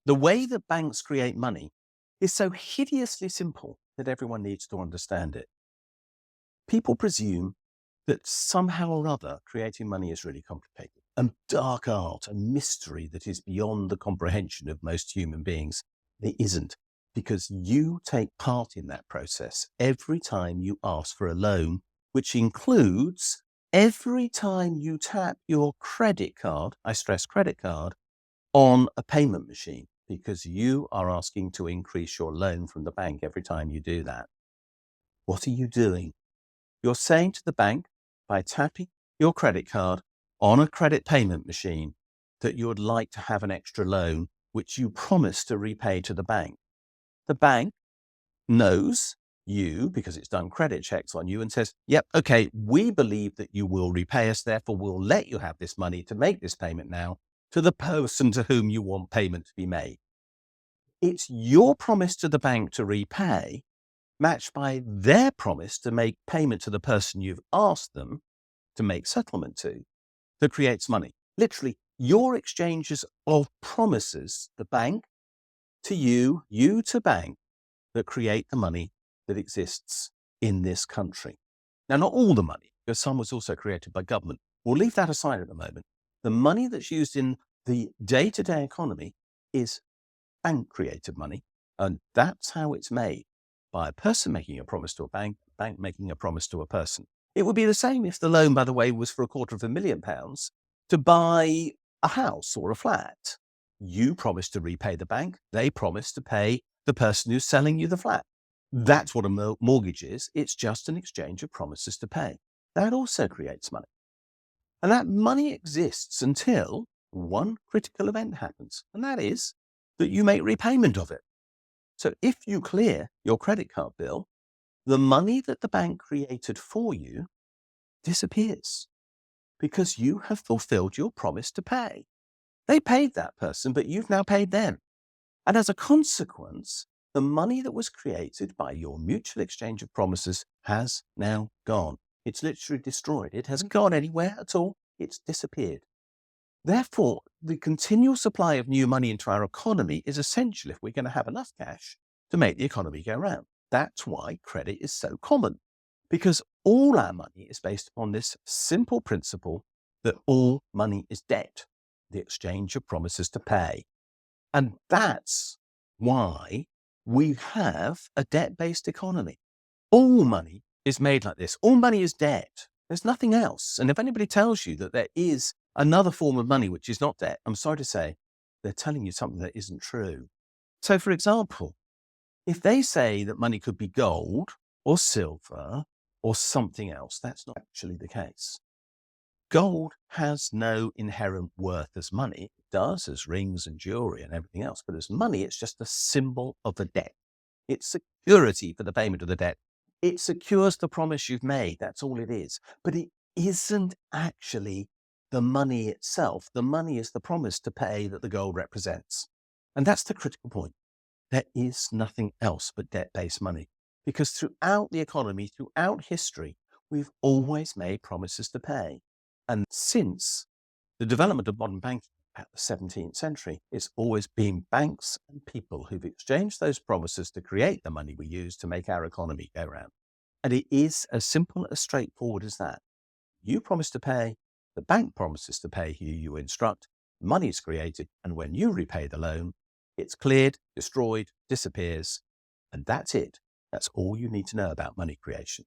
The way that banks create money is so hideously simple that everyone needs to understand it. People presume that somehow or other creating money is really complicated, a dark art, a mystery that is beyond the comprehension of most human beings. It isn't, because you take part in that process every time you ask for a loan, which includes every time you tap your credit card, I stress credit card, on a payment machine, because you are asking to increase your loan from the bank every time you do that. What are you doing? You're saying to the bank, by tapping your credit card on a credit payment machine, that you would like to have an extra loan, which you promise to repay to the bank. The bank knows you, because it's done credit checks on you, and says, yep, okay, we believe that you will repay us, therefore we'll let you have this money to make this payment now to the person to whom you want payment to be made. It's your promise to the bank to repay matched by their promise to make payment to the person you've asked them to make settlement to, that creates money. Literally, your exchanges of promises, the bank to you, you to bank, that create the money that exists in this country. Now, not all the money, because some was also created by government. We'll leave that aside at the moment. The money that's used in the day-to-day economy is bank-created money, and that's how it's made. By a person making a promise to a bank making a promise to a person. It would be the same if the loan, by the way, was for £250,000 to buy a house or a flat. You promise to repay the bank, they promise to pay the person who's selling you the flat. That's what a mortgage is. It's just an exchange of promises to pay. That also creates money. And that money exists until one critical event happens, and that is that you make repayment of it. So if you clear your credit card bill, the money that the bank created for you disappears because you have fulfilled your promise to pay. They paid that person, but you've now paid them. And as a consequence, the money that was created by your mutual exchange of promises has now gone. It's literally destroyed. It hasn't gone anywhere at all. It's disappeared. Therefore, the continual supply of new money into our economy is essential if we're going to have enough cash to make the economy go round. That's why credit is so common, because all our money is based upon this simple principle that all money is debt, the exchange of promises to pay. And that's why we have a debt-based economy. All money is made like this. All money is debt. There's nothing else. And if anybody tells you that there is another form of money which is not debt, I'm sorry to say, they're telling you something that isn't true. So, for example, if they say that money could be gold or silver or something else, that's not actually the case. Gold has no inherent worth as money. It does as rings and jewelry and everything else, but as money, it's just a symbol of a debt. It's security for the payment of the debt. It secures the promise you've made. That's all it is. But it isn't actually the money itself. The money is the promise to pay that the gold represents. And that's the critical point. There is nothing else but debt-based money, because throughout the economy, throughout history, we've always made promises to pay. And since the development of modern banking at the 17th century, it's always been banks and people who've exchanged those promises to create the money we use to make our economy go round. And it is as simple, as straightforward as that. You promise to pay, the bank promises to pay who you instruct, money is created, and when you repay the loan, it's cleared, destroyed, disappears, and that's it. That's all you need to know about money creation.